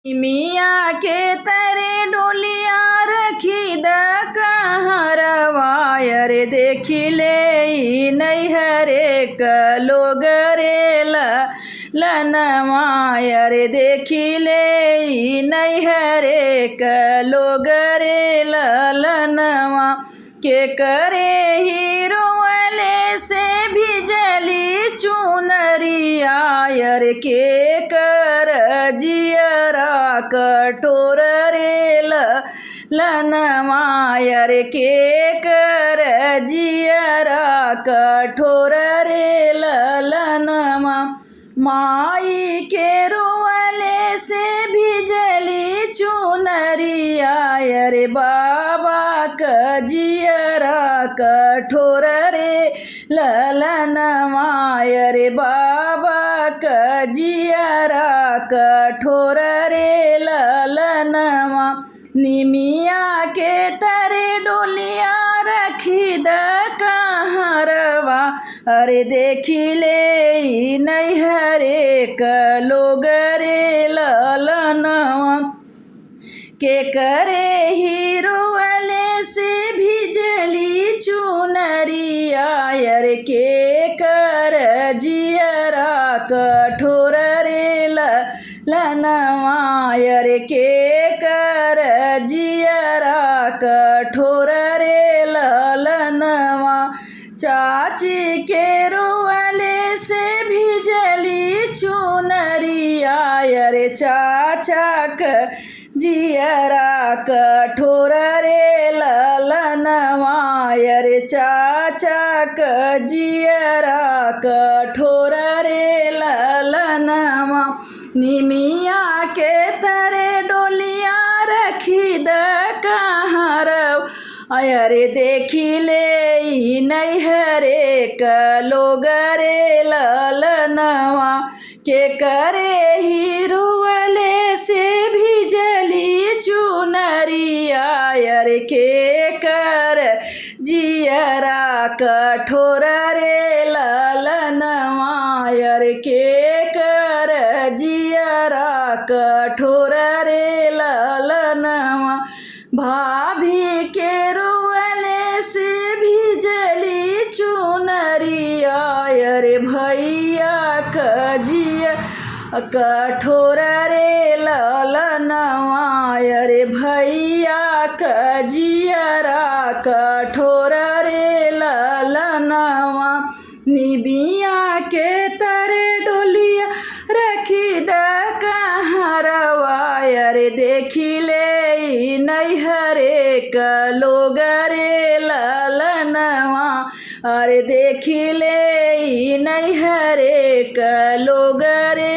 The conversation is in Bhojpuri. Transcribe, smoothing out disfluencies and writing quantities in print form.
मिया के तरे डोलिया रखी द कहरवायर देखी ले नैहरे लोग रे लनवायर देखी ले नैहरे लोग रे लनवा के करे हीरोले से भिजली चुनरियायर के कर जियरा कठोर रे लनवायर के कर जियरा कठोर रे लनवा माई के रोवले से भिजली चुनरियायर बाबा क जियरा कठोर रे ललनवायर बाबा क जियरा कठोर रे ललनवा निमिया के तरे डोलिया रखी द कहरवा अरे देखी ले नैहरे लोग रे ललनवा के करे हीरोले से भिजली चुनरियायर के कर जियरा कठोर रे लनवायर के कर जियरा कठोर रे ललनवा चाची के रोवले से भिजली चुनरियायर चाचा क जियरा कठोर रे ललनवायर चाचा क जियरा कठोर रे ललनवा निमिया के तरे डोलिया रखी द कहरव अरे देखी ले नैहरे लोग रे ललनवा के करे हीरोले से भिजली चुनरियायर के कर जियरा कठोर रे ललनवायर के कर जियरा कठोर रे ललनवा भाभी के रोवले से भिजली चुनरियायर भैया क जिया कठोर रे ललनवायर भैया क जियरा कठोर रे ललनवा निबिया के तरे डोलिया रखी द कहरवायर देखी ले नैहरे लोग रे ललनवा अरे देखी ले नैहरे लोग रे